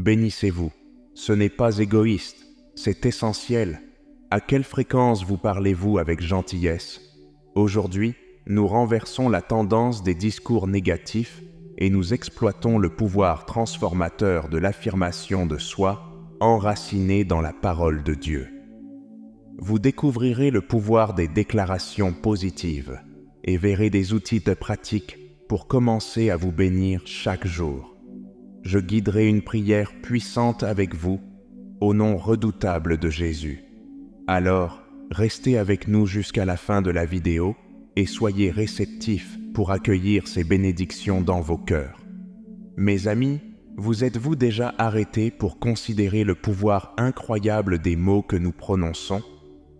Bénissez-vous. Ce n'est pas égoïste, c'est essentiel. À quelle fréquence vous parlez-vous avec gentillesse? Aujourd'hui, nous renversons la tendance des discours négatifs et nous exploitons le pouvoir transformateur de l'affirmation de soi enraciné dans la parole de Dieu. Vous découvrirez le pouvoir des déclarations positives et verrez des outils de pratique pour commencer à vous bénir chaque jour. Je guiderai une prière puissante avec vous au nom redoutable de Jésus. Alors, restez avec nous jusqu'à la fin de la vidéo et soyez réceptifs pour accueillir ces bénédictions dans vos cœurs. Mes amis, vous êtes-vous déjà arrêtés pour considérer le pouvoir incroyable des mots que nous prononçons?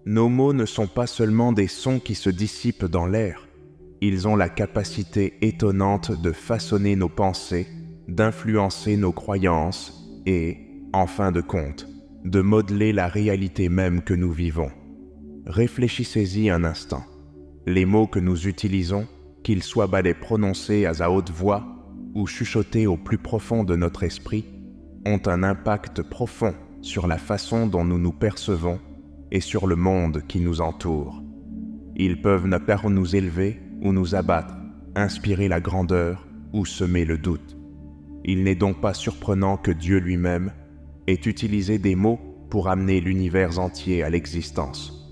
Nos mots ne sont pas seulement des sons qui se dissipent dans l'air. Ils ont la capacité étonnante de façonner nos pensées, d'influencer nos croyances et, en fin de compte, de modeler la réalité même que nous vivons. Réfléchissez-y un instant. Les mots que nous utilisons, qu'ils soient balais prononcés à haute voix ou chuchotés au plus profond de notre esprit, ont un impact profond sur la façon dont nous nous percevons et sur le monde qui nous entoure. Ils peuvent nous élever ou nous abattre, inspirer la grandeur ou semer le doute. Il n'est donc pas surprenant que Dieu lui-même ait utilisé des mots pour amener l'univers entier à l'existence.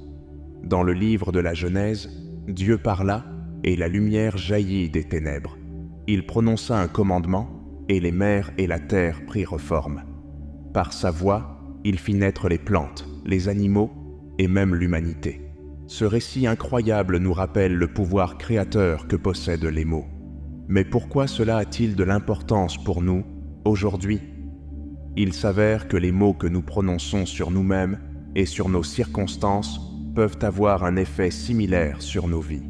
Dans le livre de la Genèse, Dieu parla et la lumière jaillit des ténèbres. Il prononça un commandement et les mers et la terre prirent forme. Par sa voix, il fit naître les plantes, les animaux et même l'humanité. Ce récit incroyable nous rappelle le pouvoir créateur que possèdent les mots. Mais pourquoi cela a-t-il de l'importance pour nous, aujourd'hui? Il s'avère que les mots que nous prononçons sur nous-mêmes et sur nos circonstances peuvent avoir un effet similaire sur nos vies.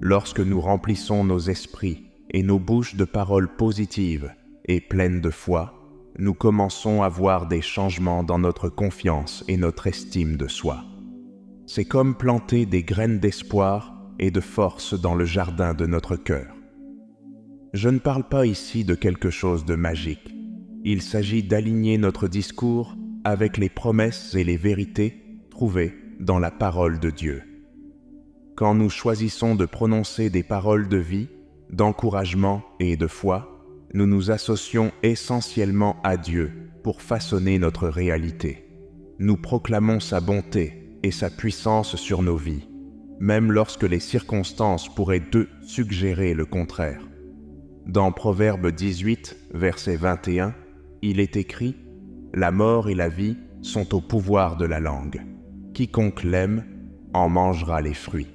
Lorsque nous remplissons nos esprits et nos bouches de paroles positives et pleines de foi, nous commençons à voir des changements dans notre confiance et notre estime de soi. C'est comme planter des graines d'espoir et de force dans le jardin de notre cœur. Je ne parle pas ici de quelque chose de magique. Il s'agit d'aligner notre discours avec les promesses et les vérités trouvées dans la parole de Dieu. Quand nous choisissons de prononcer des paroles de vie, d'encouragement et de foi, nous nous associons essentiellement à Dieu pour façonner notre réalité. Nous proclamons sa bonté et sa puissance sur nos vies, même lorsque les circonstances pourraient suggérer le contraire. Dans Proverbe 18, verset 21, il est écrit « La mort et la vie sont au pouvoir de la langue. Quiconque l'aime en mangera les fruits. »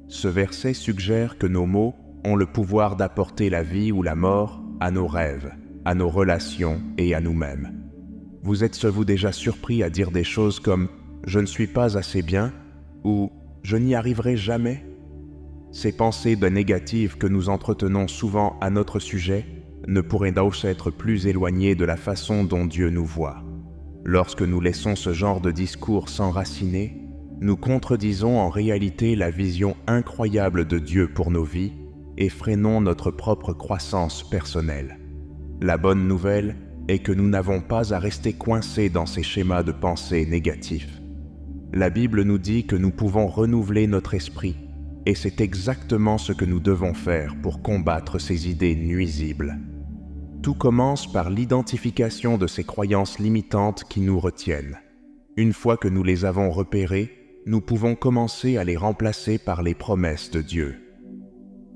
Ce verset suggère que nos mots ont le pouvoir d'apporter la vie ou la mort à nos rêves, à nos relations et à nous-mêmes. Vous êtes-vous déjà surpris à dire des choses comme « Je ne suis pas assez bien » ou « Je n'y arriverai jamais ». Ces pensées négatives que nous entretenons souvent à notre sujet ne pourraient donc être plus éloignées de la façon dont Dieu nous voit. Lorsque nous laissons ce genre de discours s'enraciner, nous contredisons en réalité la vision incroyable de Dieu pour nos vies et freinons notre propre croissance personnelle. La bonne nouvelle est que nous n'avons pas à rester coincés dans ces schémas de pensée négatifs. La Bible nous dit que nous pouvons renouveler notre esprit, et c'est exactement ce que nous devons faire pour combattre ces idées nuisibles. Tout commence par l'identification de ces croyances limitantes qui nous retiennent. Une fois que nous les avons repérées, nous pouvons commencer à les remplacer par les promesses de Dieu.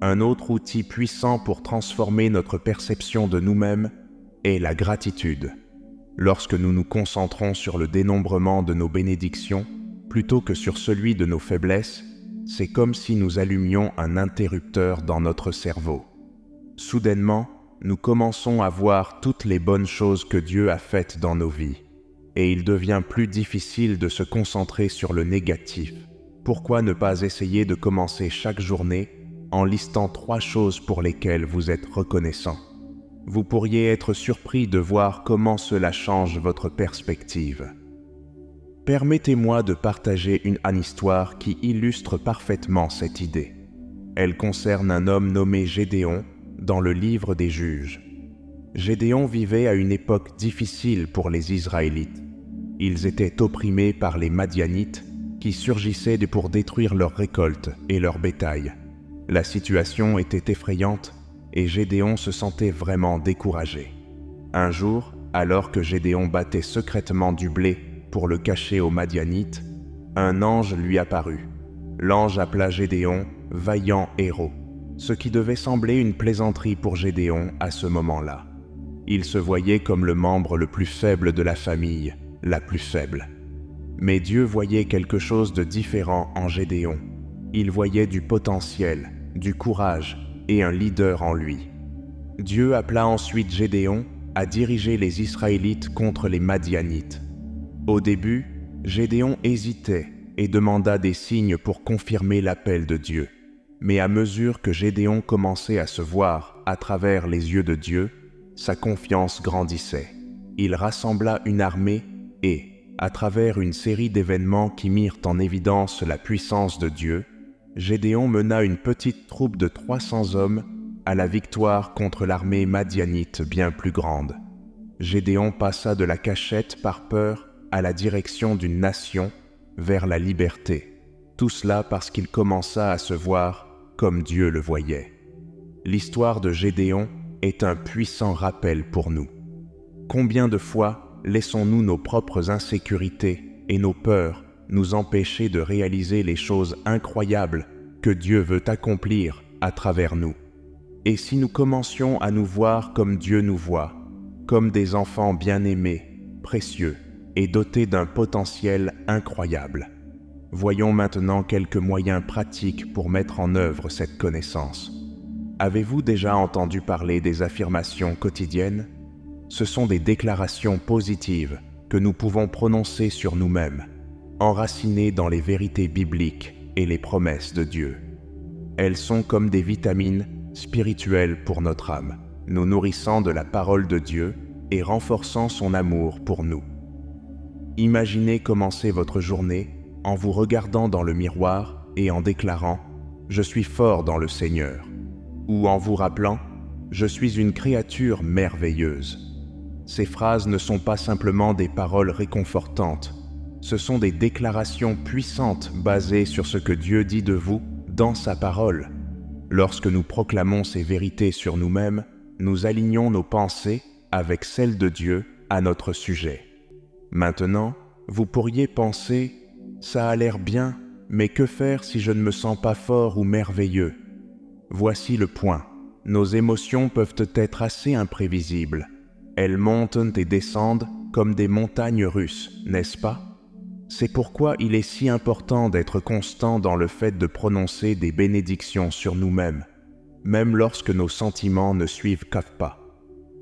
Un autre outil puissant pour transformer notre perception de nous-mêmes est la gratitude. Lorsque nous nous concentrons sur le dénombrement de nos bénédictions, plutôt que sur celui de nos faiblesses, c'est comme si nous allumions un interrupteur dans notre cerveau. Soudainement, nous commençons à voir toutes les bonnes choses que Dieu a faites dans nos vies, et il devient plus difficile de se concentrer sur le négatif. Pourquoi ne pas essayer de commencer chaque journée en listant 3 choses pour lesquelles vous êtes reconnaissant? Vous pourriez être surpris de voir comment cela change votre perspective. Permettez-moi de partager une histoire qui illustre parfaitement cette idée. Elle concerne un homme nommé Gédéon dans le livre des Juges. Gédéon vivait à une époque difficile pour les Israélites. Ils étaient opprimés par les Madianites qui surgissaient pour détruire leurs récoltes et leur bétail. La situation était effrayante et Gédéon se sentait vraiment découragé. Un jour, alors que Gédéon battait secrètement du blé pour le cacher aux Madianites, un ange lui apparut. L'ange appela Gédéon « vaillant héros », ce qui devait sembler une plaisanterie pour Gédéon à ce moment-là. Il se voyait comme le membre le plus faible de la famille, la plus faible. Mais Dieu voyait quelque chose de différent en Gédéon. Il voyait du potentiel, du courage et un leader en lui. Dieu appela ensuite Gédéon à diriger les Israélites contre les Madianites. Au début, Gédéon hésitait et demanda des signes pour confirmer l'appel de Dieu. Mais à mesure que Gédéon commençait à se voir à travers les yeux de Dieu, sa confiance grandissait. Il rassembla une armée et, à travers une série d'événements qui mirent en évidence la puissance de Dieu, Gédéon mena une petite troupe de 300 hommes à la victoire contre l'armée madianite bien plus grande. Gédéon passa de la cachette par peur à la direction d'une nation vers la liberté. Tout cela parce qu'il commença à se voir comme Dieu le voyait. L'histoire de Gédéon est un puissant rappel pour nous. Combien de fois laissons-nous nos propres insécurités et nos peurs nous empêcher de réaliser les choses incroyables que Dieu veut accomplir à travers nous? Et si nous commencions à nous voir comme Dieu nous voit, comme des enfants bien-aimés, précieux et dotés d'un potentiel incroyable? Voyons maintenant quelques moyens pratiques pour mettre en œuvre cette connaissance. Avez-vous déjà entendu parler des affirmations quotidiennes? Ce sont des déclarations positives que nous pouvons prononcer sur nous-mêmes, enracinées dans les vérités bibliques et les promesses de Dieu. Elles sont comme des vitamines spirituelles pour notre âme, nous nourrissant de la parole de Dieu et renforçant son amour pour nous. Imaginez commencer votre journée en vous regardant dans le miroir et en déclarant « Je suis fort dans le Seigneur » ou en vous rappelant « Je suis une créature merveilleuse ». Ces phrases ne sont pas simplement des paroles réconfortantes, ce sont des déclarations puissantes basées sur ce que Dieu dit de vous dans sa parole. Lorsque nous proclamons ces vérités sur nous-mêmes, nous alignons nos pensées avec celles de Dieu à notre sujet. Maintenant, vous pourriez penser « Ça a l'air bien, mais que faire si je ne me sens pas fort ou merveilleux ?» Voici le point. Nos émotions peuvent être assez imprévisibles. Elles montent et descendent comme des montagnes russes, n'est-ce pas? C'est pourquoi il est si important d'être constant dans le fait de prononcer des bénédictions sur nous-mêmes, même lorsque nos sentiments ne suivent pas.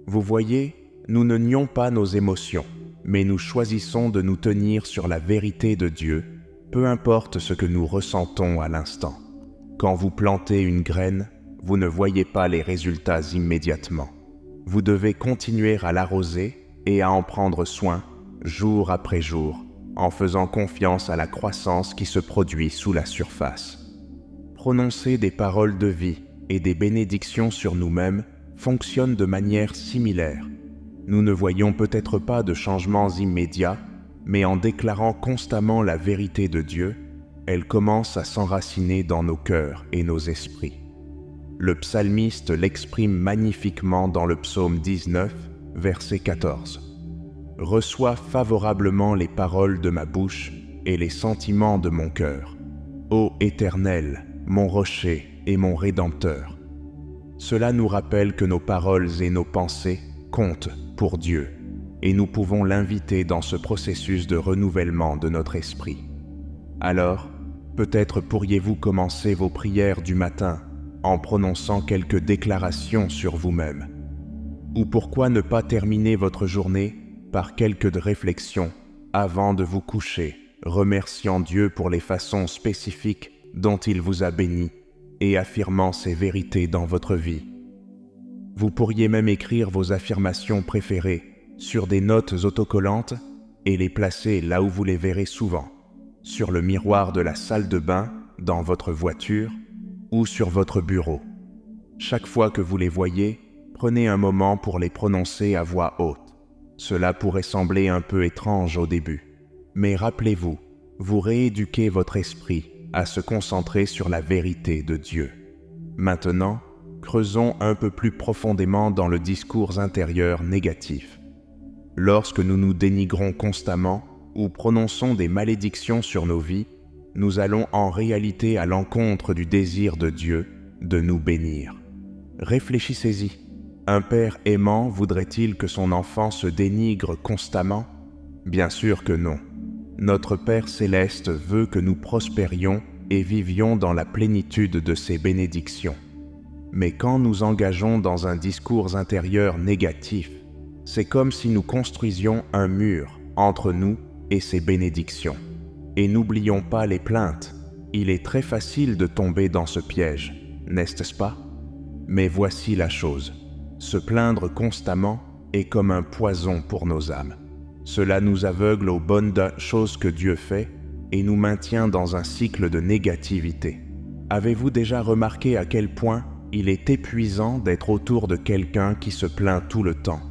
Vous voyez, nous ne nions pas nos émotions, mais nous choisissons de nous tenir sur la vérité de Dieu, peu importe ce que nous ressentons à l'instant. Quand vous plantez une graine, vous ne voyez pas les résultats immédiatement. Vous devez continuer à l'arroser et à en prendre soin, jour après jour, en faisant confiance à la croissance qui se produit sous la surface. Prononcer des paroles de vie et des bénédictions sur nous-mêmes fonctionne de manière similaire. Nous ne voyons peut-être pas de changements immédiats, mais en déclarant constamment la vérité de Dieu, elle commence à s'enraciner dans nos cœurs et nos esprits. Le psalmiste l'exprime magnifiquement dans le psaume 19, verset 14. « Reçois favorablement les paroles de ma bouche et les sentiments de mon cœur. Ô Éternel, mon rocher et mon Rédempteur. » Cela nous rappelle que nos paroles et nos pensées comptent pour Dieu, et nous pouvons l'inviter dans ce processus de renouvellement de notre esprit. Alors, peut-être pourriez-vous commencer vos prières du matin en prononçant quelques déclarations sur vous-même. Ou pourquoi ne pas terminer votre journée par quelques réflexions avant de vous coucher, remerciant Dieu pour les façons spécifiques dont il vous a béni et affirmant ses vérités dans votre vie. Vous pourriez même écrire vos affirmations préférées sur des notes autocollantes et les placer là où vous les verrez souvent, sur le miroir de la salle de bain, dans votre voiture ou sur votre bureau. Chaque fois que vous les voyez, prenez un moment pour les prononcer à voix haute. Cela pourrait sembler un peu étrange au début, mais rappelez-vous, vous rééduquez votre esprit à se concentrer sur la vérité de Dieu. Maintenant, creusons un peu plus profondément dans le discours intérieur négatif. Lorsque nous nous dénigrons constamment ou prononçons des malédictions sur nos vies, nous allons en réalité à l'encontre du désir de Dieu de nous bénir. Réfléchissez-y. Un père aimant voudrait-il que son enfant se dénigre constamment? Bien sûr que non. Notre Père céleste veut que nous prospérions et vivions dans la plénitude de ses bénédictions. Mais quand nous engageons dans un discours intérieur négatif, c'est comme si nous construisions un mur entre nous et ses bénédictions. Et n'oublions pas les plaintes. Il est très facile de tomber dans ce piège, n'est-ce pas? Mais voici la chose. Se plaindre constamment est comme un poison pour nos âmes. Cela nous aveugle aux bonnes choses que Dieu fait et nous maintient dans un cycle de négativité. Avez-vous déjà remarqué à quel point il est épuisant d'être autour de quelqu'un qui se plaint tout le temps?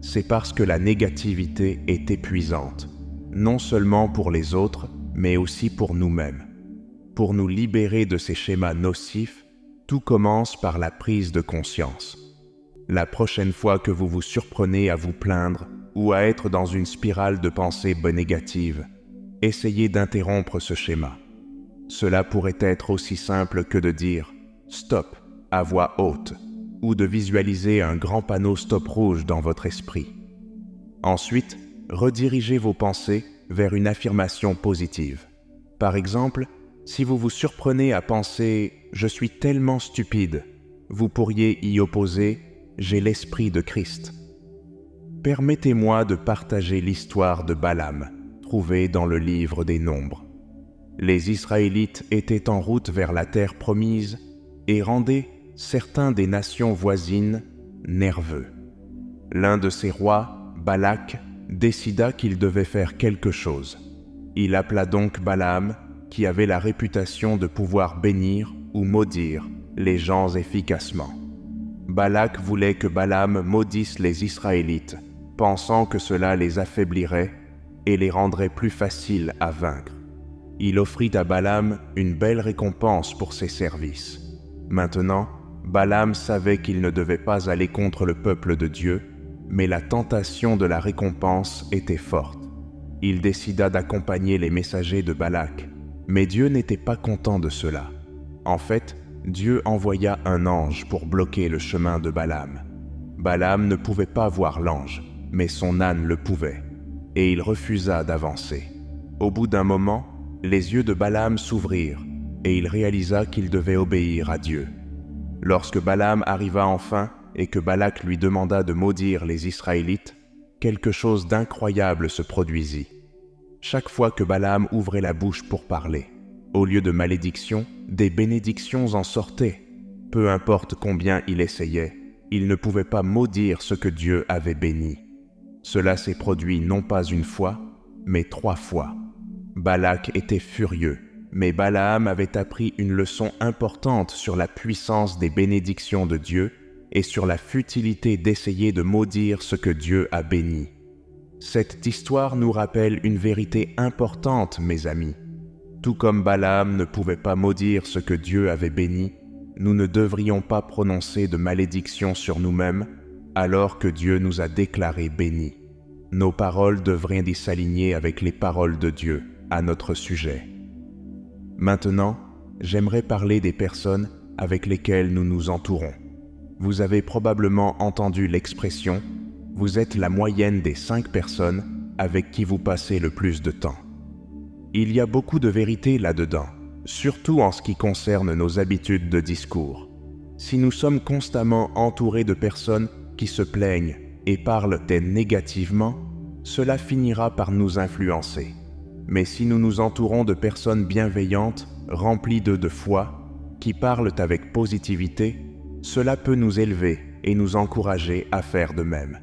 C'est parce que la négativité est épuisante, non seulement pour les autres, mais aussi pour nous-mêmes. Pour nous libérer de ces schémas nocifs, tout commence par la prise de conscience. La prochaine fois que vous vous surprenez à vous plaindre ou à être dans une spirale de pensées négatives, essayez d'interrompre ce schéma. Cela pourrait être aussi simple que de dire « stop » à voix haute ou de visualiser un grand panneau stop rouge dans votre esprit. Ensuite, redirigez vos pensées vers une affirmation positive. Par exemple, si vous vous surprenez à penser « je suis tellement stupide », vous pourriez y opposer « j'ai l'esprit de Christ ». Permettez-moi de partager l'histoire de Balaam, trouvée dans le livre des Nombres. Les Israélites étaient en route vers la terre promise et rendaient certains des nations voisines nerveux. L'un de ces rois, Balak, décida qu'il devait faire quelque chose. Il appela donc Balaam, qui avait la réputation de pouvoir bénir ou maudire les gens efficacement. Balak voulait que Balaam maudisse les Israélites, pensant que cela les affaiblirait et les rendrait plus faciles à vaincre. Il offrit à Balaam une belle récompense pour ses services. Maintenant, Balaam savait qu'il ne devait pas aller contre le peuple de Dieu, mais la tentation de la récompense était forte. Il décida d'accompagner les messagers de Balak, mais Dieu n'était pas content de cela. En fait, Dieu envoya un ange pour bloquer le chemin de Balaam. Balaam ne pouvait pas voir l'ange, mais son âne le pouvait, et il refusa d'avancer. Au bout d'un moment, les yeux de Balaam s'ouvrirent, et il réalisa qu'il devait obéir à Dieu. Lorsque Balaam arriva enfin, et que Balak lui demanda de maudire les Israélites, quelque chose d'incroyable se produisit. Chaque fois que Balaam ouvrait la bouche pour parler, au lieu de malédictions, des bénédictions en sortaient. Peu importe combien il essayait, il ne pouvait pas maudire ce que Dieu avait béni. Cela s'est produit non pas une fois, mais 3 fois. Balak était furieux, mais Balaam avait appris une leçon importante sur la puissance des bénédictions de Dieu et sur la futilité d'essayer de maudire ce que Dieu a béni. Cette histoire nous rappelle une vérité importante, mes amis. Tout comme Balaam ne pouvait pas maudire ce que Dieu avait béni, nous ne devrions pas prononcer de malédiction sur nous-mêmes alors que Dieu nous a déclarés bénis. Nos paroles devraient s'aligner avec les paroles de Dieu à notre sujet. Maintenant, j'aimerais parler des personnes avec lesquelles nous nous entourons. Vous avez probablement entendu l'expression « vous êtes la moyenne des 5 personnes avec qui vous passez le plus de temps ». Il y a beaucoup de vérité là-dedans, surtout en ce qui concerne nos habitudes de discours. Si nous sommes constamment entourés de personnes qui se plaignent et parlent négativement, cela finira par nous influencer. Mais si nous nous entourons de personnes bienveillantes, remplies de foi, qui parlent avec positivité, cela peut nous élever et nous encourager à faire de même.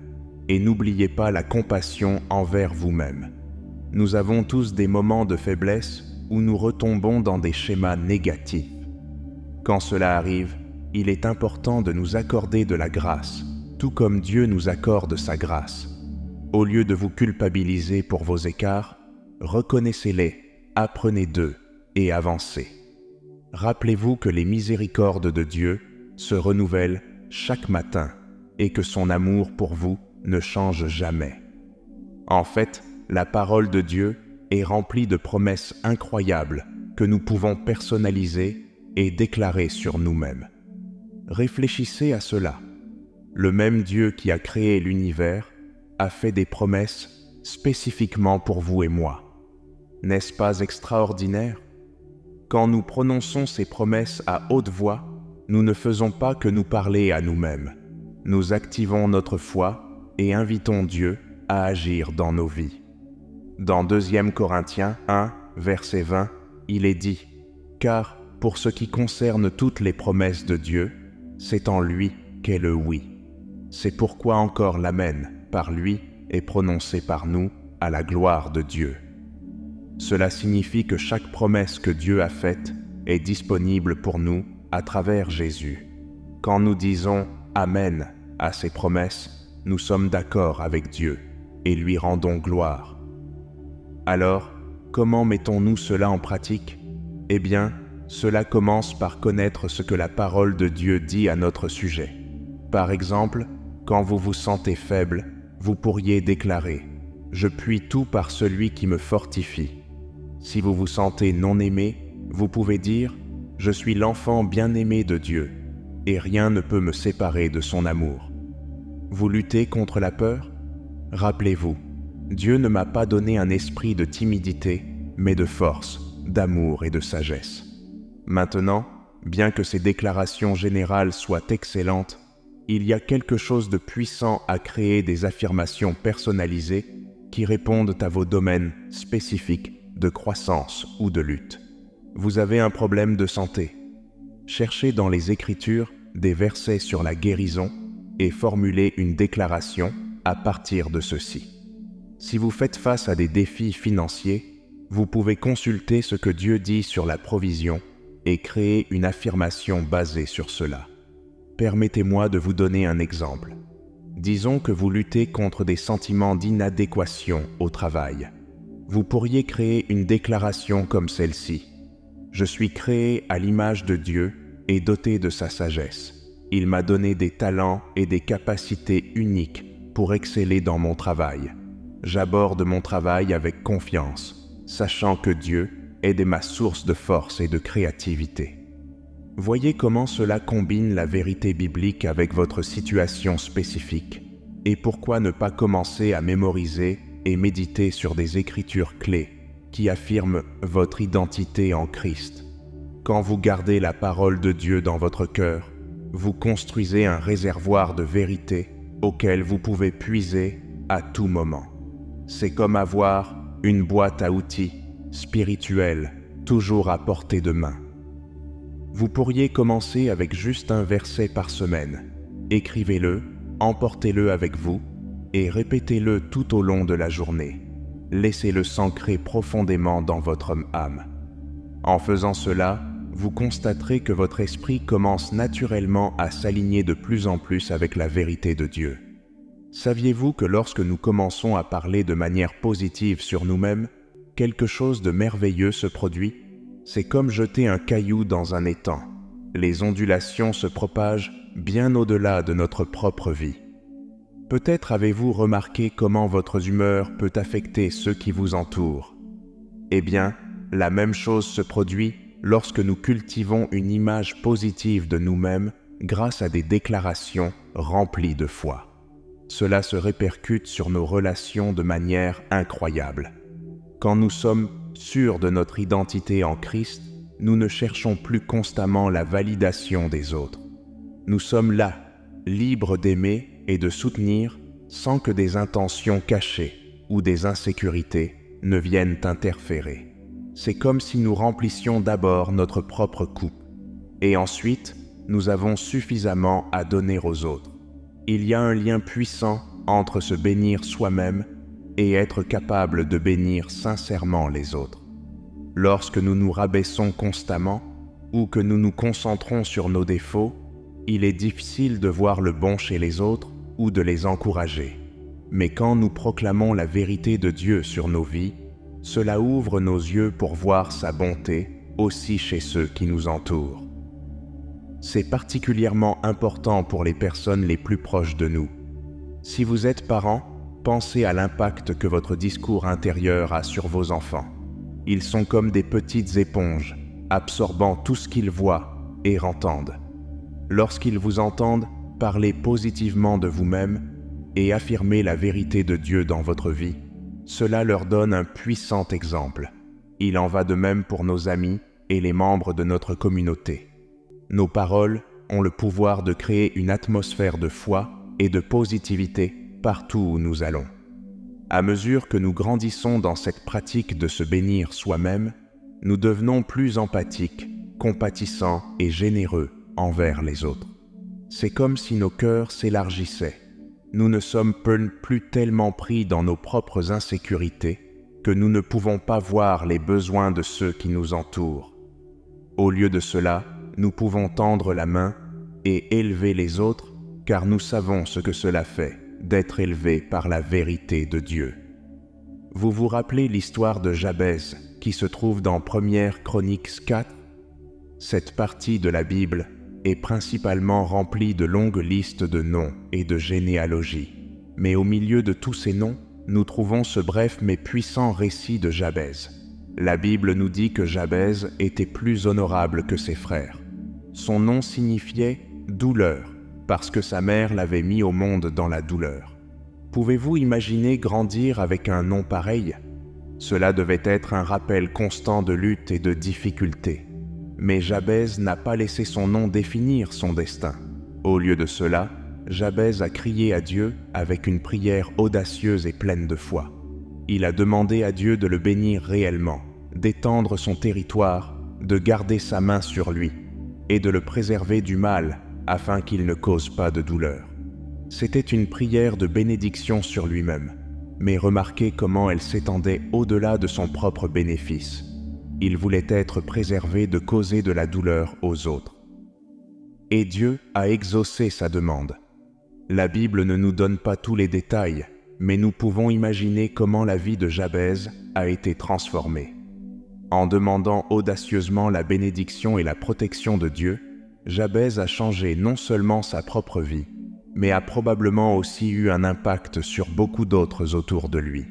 Et n'oubliez pas la compassion envers vous-même. Nous avons tous des moments de faiblesse où nous retombons dans des schémas négatifs. Quand cela arrive, il est important de nous accorder de la grâce tout comme Dieu nous accorde sa grâce. Au lieu de vous culpabiliser pour vos écarts, reconnaissez-les, apprenez d'eux et avancez. Rappelez-vous que les miséricordes de Dieu se renouvellent chaque matin et que son amour pour vous ne change jamais. En fait, la parole de Dieu est remplie de promesses incroyables que nous pouvons personnaliser et déclarer sur nous-mêmes. Réfléchissez à cela. Le même Dieu qui a créé l'univers a fait des promesses spécifiquement pour vous et moi. N'est-ce pas extraordinaire? Quand nous prononçons ces promesses à haute voix, nous ne faisons pas que nous parler à nous-mêmes. Nous activons notre foi et invitons Dieu à agir dans nos vies. Dans 2 Corinthiens 1, verset 20, il est dit « Car pour ce qui concerne toutes les promesses de Dieu, c'est en lui qu'est le oui. C'est pourquoi encore l'Amen, par lui, est prononcé par nous à la gloire de Dieu. » Cela signifie que chaque promesse que Dieu a faite est disponible pour nous à travers Jésus. Quand nous disons « Amen » à ces promesses, nous sommes d'accord avec Dieu et lui rendons gloire. Alors, comment mettons-nous cela en pratique? Eh bien, cela commence par connaître ce que la parole de Dieu dit à notre sujet. Par exemple, quand vous vous sentez faible, vous pourriez déclarer « Je puis tout par celui qui me fortifie ». Si vous vous sentez non aimé, vous pouvez dire « Je suis l'enfant bien-aimé de Dieu, et rien ne peut me séparer de son amour ». Vous luttez contre la peur? Rappelez-vous, Dieu ne m'a pas donné un esprit de timidité, mais de force, d'amour et de sagesse. Maintenant, bien que ces déclarations générales soient excellentes, il y a quelque chose de puissant à créer des affirmations personnalisées qui répondent à vos domaines spécifiques de croissance ou de lutte. Vous avez un problème de santé. Cherchez dans les Écritures des versets sur la guérison et formulez une déclaration à partir de ceci. Si vous faites face à des défis financiers, vous pouvez consulter ce que Dieu dit sur la provision et créer une affirmation basée sur cela. Permettez-moi de vous donner un exemple. Disons que vous luttez contre des sentiments d'inadéquation au travail. Vous pourriez créer une déclaration comme celle-ci. « Je suis créé à l'image de Dieu et doté de sa sagesse. Il m'a donné des talents et des capacités uniques pour exceller dans mon travail. J'aborde mon travail avec confiance, sachant que Dieu est ma source de force et de créativité. » Voyez comment cela combine la vérité biblique avec votre situation spécifique et pourquoi ne pas commencer à mémoriser et méditer sur des écritures clés qui affirment votre identité en Christ. Quand vous gardez la parole de Dieu dans votre cœur, vous construisez un réservoir de vérité auquel vous pouvez puiser à tout moment. C'est comme avoir une boîte à outils spirituelle toujours à portée de main. Vous pourriez commencer avec juste un verset par semaine. Écrivez-le, emportez-le avec vous et répétez-le tout au long de la journée. Laissez-le s'ancrer profondément dans votre âme. En faisant cela, vous constaterez que votre esprit commence naturellement à s'aligner de plus en plus avec la vérité de Dieu. Saviez-vous que lorsque nous commençons à parler de manière positive sur nous-mêmes, quelque chose de merveilleux se produit? C'est comme jeter un caillou dans un étang. Les ondulations se propagent bien au-delà de notre propre vie. Peut-être avez-vous remarqué comment votre humeur peut affecter ceux qui vous entourent. Eh bien, la même chose se produit lorsque nous cultivons une image positive de nous-mêmes grâce à des déclarations remplies de foi. Cela se répercute sur nos relations de manière incroyable. Quand nous sommes sûrs de notre identité en Christ, nous ne cherchons plus constamment la validation des autres. Nous sommes là, libres d'aimer et de soutenir sans que des intentions cachées ou des insécurités ne viennent interférer. C'est comme si nous remplissions d'abord notre propre coupe et ensuite nous avons suffisamment à donner aux autres. Il y a un lien puissant entre se bénir soi-même et être capable de bénir sincèrement les autres. Lorsque nous nous rabaissons constamment ou que nous nous concentrons sur nos défauts, il est difficile de voir le bon chez les autres ou de les encourager. Mais quand nous proclamons la vérité de Dieu sur nos vies, cela ouvre nos yeux pour voir sa bonté aussi chez ceux qui nous entourent. C'est particulièrement important pour les personnes les plus proches de nous. Si vous êtes parent, pensez à l'impact que votre discours intérieur a sur vos enfants. Ils sont comme des petites éponges, absorbant tout ce qu'ils voient et entendent. Lorsqu'ils vous entendent, parlez positivement de vous-même et affirmez la vérité de Dieu dans votre vie. Cela leur donne un puissant exemple. Il en va de même pour nos amis et les membres de notre communauté. Nos paroles ont le pouvoir de créer une atmosphère de foi et de positivité partout où nous allons. À mesure que nous grandissons dans cette pratique de se bénir soi-même, nous devenons plus empathiques, compatissants et généreux envers les autres. C'est comme si nos cœurs s'élargissaient. Nous ne sommes plus tellement pris dans nos propres insécurités que nous ne pouvons pas voir les besoins de ceux qui nous entourent. Au lieu de cela, nous pouvons tendre la main et élever les autres, car nous savons ce que cela fait d'être élevé par la vérité de Dieu. Vous vous rappelez l'histoire de Jabez qui se trouve dans 1 Chroniques 4 ? Cette partie de la Bible est principalement remplie de longues listes de noms et de généalogies. Mais au milieu de tous ces noms, nous trouvons ce bref mais puissant récit de Jabez. La Bible nous dit que Jabez était plus honorable que ses frères. Son nom signifiait « douleur », parce que sa mère l'avait mis au monde dans la douleur. Pouvez-vous imaginer grandir avec un nom pareil ? Cela devait être un rappel constant de lutte et de difficulté. Mais Jabez n'a pas laissé son nom définir son destin. Au lieu de cela, Jabez a crié à Dieu avec une prière audacieuse et pleine de foi. Il a demandé à Dieu de le bénir réellement, d'étendre son territoire, de garder sa main sur lui et de le préserver du mal afin qu'il ne cause pas de douleur. C'était une prière de bénédiction sur lui-même, mais remarquez comment elle s'étendait au-delà de son propre bénéfice. Il voulait être préservé de causer de la douleur aux autres. Et Dieu a exaucé sa demande. La Bible ne nous donne pas tous les détails, mais nous pouvons imaginer comment la vie de Jabez a été transformée. En demandant audacieusement la bénédiction et la protection de Dieu, Jabez a changé non seulement sa propre vie, mais a probablement aussi eu un impact sur beaucoup d'autres autour de lui.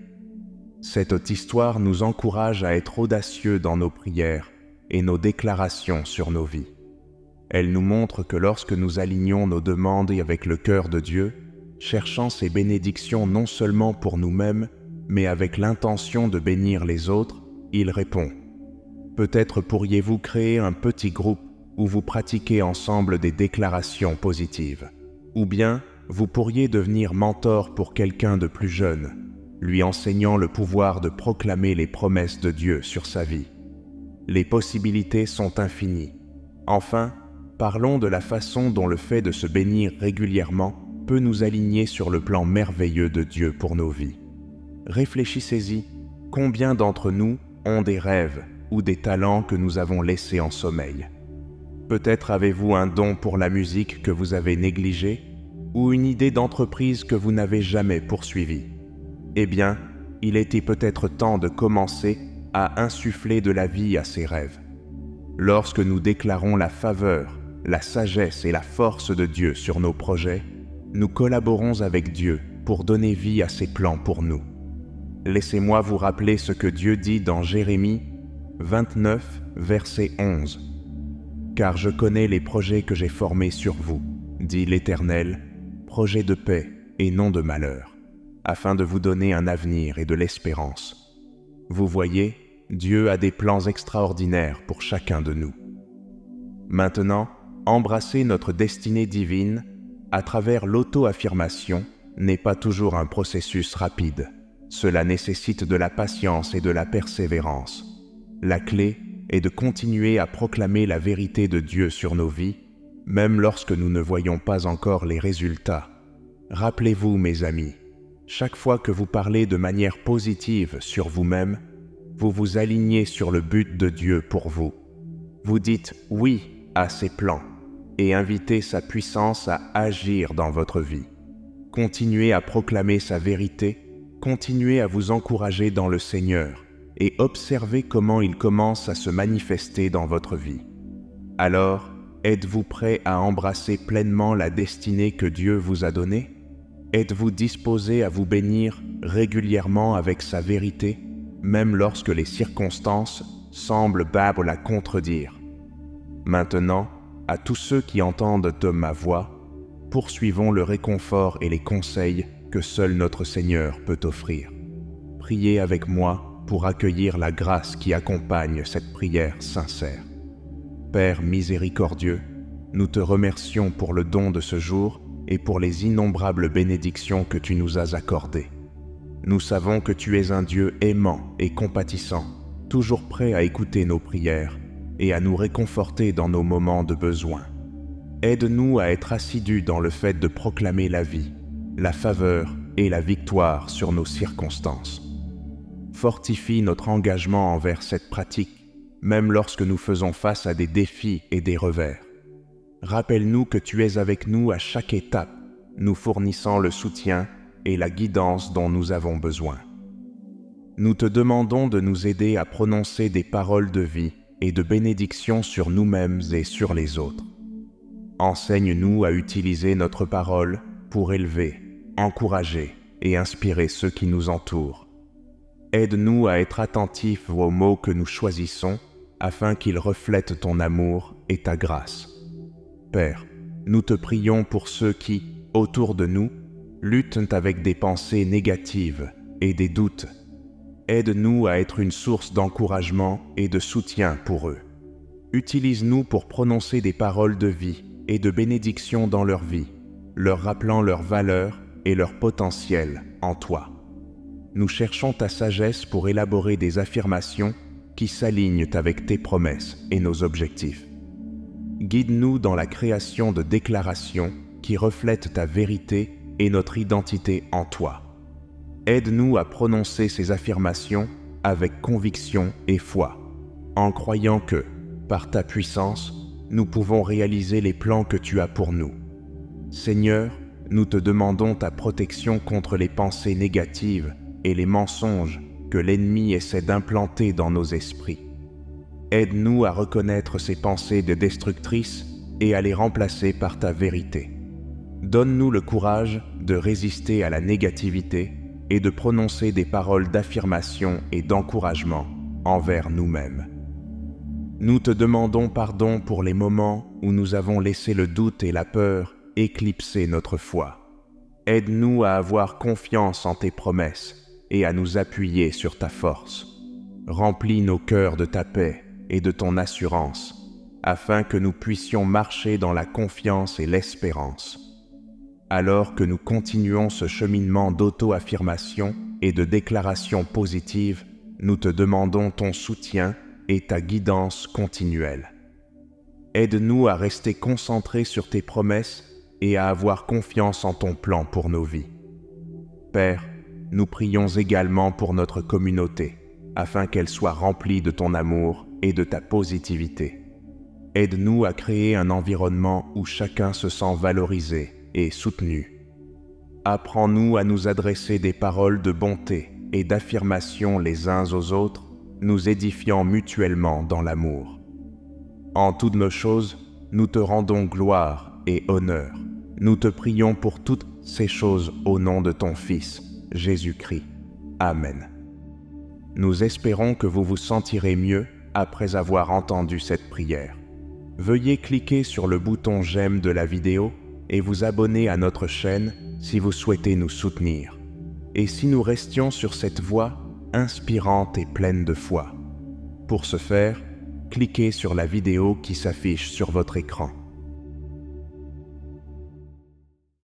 Cette histoire nous encourage à être audacieux dans nos prières et nos déclarations sur nos vies. Elle nous montre que lorsque nous alignons nos demandes avec le cœur de Dieu, cherchant ses bénédictions non seulement pour nous-mêmes, mais avec l'intention de bénir les autres, il répond. Peut-être pourriez-vous créer un petit groupe où vous pratiquez ensemble des déclarations positives. Ou bien, vous pourriez devenir mentor pour quelqu'un de plus jeune, lui enseignant le pouvoir de proclamer les promesses de Dieu sur sa vie. Les possibilités sont infinies. Enfin, parlons de la façon dont le fait de se bénir régulièrement peut nous aligner sur le plan merveilleux de Dieu pour nos vies. Réfléchissez-y, combien d'entre nous ont des rêves ou des talents que nous avons laissés en sommeil? Peut-être avez-vous un don pour la musique que vous avez négligé ou une idée d'entreprise que vous n'avez jamais poursuivie. Eh bien, il était peut-être temps de commencer à insuffler de la vie à ces rêves. Lorsque nous déclarons la faveur, la sagesse et la force de Dieu sur nos projets, nous collaborons avec Dieu pour donner vie à ses plans pour nous. Laissez-moi vous rappeler ce que Dieu dit dans Jérémie 29, verset 11. « Car je connais les projets que j'ai formés sur vous, dit l'Éternel, projets de paix et non de malheur, afin de vous donner un avenir et de l'espérance. » Vous voyez, Dieu a des plans extraordinaires pour chacun de nous. Maintenant, embrasser notre destinée divine à travers l'auto-affirmation n'est pas toujours un processus rapide. Cela nécessite de la patience et de la persévérance. La clé est de continuer à proclamer la vérité de Dieu sur nos vies, même lorsque nous ne voyons pas encore les résultats. Rappelez-vous, mes amis, chaque fois que vous parlez de manière positive sur vous-même, vous vous alignez sur le but de Dieu pour vous. Vous dites oui à ses plans et invitez sa puissance à agir dans votre vie. Continuez à proclamer sa vérité, continuez à vous encourager dans le Seigneur et observez comment il commence à se manifester dans votre vie. Alors, êtes-vous prêt à embrasser pleinement la destinée que Dieu vous a donnée? Êtes-vous disposé à vous bénir régulièrement avec sa vérité, même lorsque les circonstances semblent la contredire? Maintenant, à tous ceux qui entendent de ma voix, poursuivons le réconfort et les conseils que seul notre Seigneur peut offrir. Priez avec moi pour accueillir la grâce qui accompagne cette prière sincère. Père miséricordieux, nous te remercions pour le don de ce jour et pour les innombrables bénédictions que tu nous as accordées. Nous savons que tu es un Dieu aimant et compatissant, toujours prêt à écouter nos prières et à nous réconforter dans nos moments de besoin. Aide-nous à être assidus dans le fait de proclamer la vie, la faveur et la victoire sur nos circonstances. Fortifie notre engagement envers cette pratique, même lorsque nous faisons face à des défis et des revers. Rappelle-nous que tu es avec nous à chaque étape, nous fournissant le soutien et la guidance dont nous avons besoin. Nous te demandons de nous aider à prononcer des paroles de vie et de bénédiction sur nous-mêmes et sur les autres. Enseigne-nous à utiliser notre parole pour élever, encourager et inspirer ceux qui nous entourent. Aide-nous à être attentifs aux mots que nous choisissons afin qu'ils reflètent ton amour et ta grâce. Père, nous te prions pour ceux qui, autour de nous, luttent avec des pensées négatives et des doutes. Aide-nous à être une source d'encouragement et de soutien pour eux. Utilise-nous pour prononcer des paroles de vie et de bénédiction dans leur vie, leur rappelant leur valeur et leur potentiel en toi. Nous cherchons ta sagesse pour élaborer des affirmations qui s'alignent avec tes promesses et nos objectifs. Guide-nous dans la création de déclarations qui reflètent ta vérité et notre identité en toi. Aide-nous à prononcer ces affirmations avec conviction et foi, en croyant que, par ta puissance, nous pouvons réaliser les plans que tu as pour nous. Seigneur, nous te demandons ta protection contre les pensées négatives et les mensonges que l'ennemi essaie d'implanter dans nos esprits. Aide-nous à reconnaître ces pensées destructrices et à les remplacer par ta vérité. Donne-nous le courage de résister à la négativité et de prononcer des paroles d'affirmation et d'encouragement envers nous-mêmes. Nous te demandons pardon pour les moments où nous avons laissé le doute et la peur éclipser notre foi. Aide-nous à avoir confiance en tes promesses et à nous appuyer sur ta force. Remplis nos cœurs de ta paix et de ton assurance, afin que nous puissions marcher dans la confiance et l'espérance. Alors que nous continuons ce cheminement d'auto-affirmation et de déclaration positive, nous te demandons ton soutien et ta guidance continuelle. Aide-nous à rester concentrés sur tes promesses et à avoir confiance en ton plan pour nos vies. Père, nous prions également pour notre communauté, afin qu'elle soit remplie de ton amour et de ta positivité. Aide-nous à créer un environnement où chacun se sent valorisé et soutenu. Apprends-nous à nous adresser des paroles de bonté et d'affirmation les uns aux autres, nous édifiant mutuellement dans l'amour. En toutes nos choses, nous te rendons gloire et honneur. Nous te prions pour toutes ces choses au nom de ton Fils, Jésus-Christ. Amen. Nous espérons que vous vous sentirez mieux après avoir entendu cette prière. Veuillez cliquer sur le bouton j'aime de la vidéo et vous abonner à notre chaîne si vous souhaitez nous soutenir. Et si nous restions sur cette voie inspirante et pleine de foi. Pour ce faire, cliquez sur la vidéo qui s'affiche sur votre écran.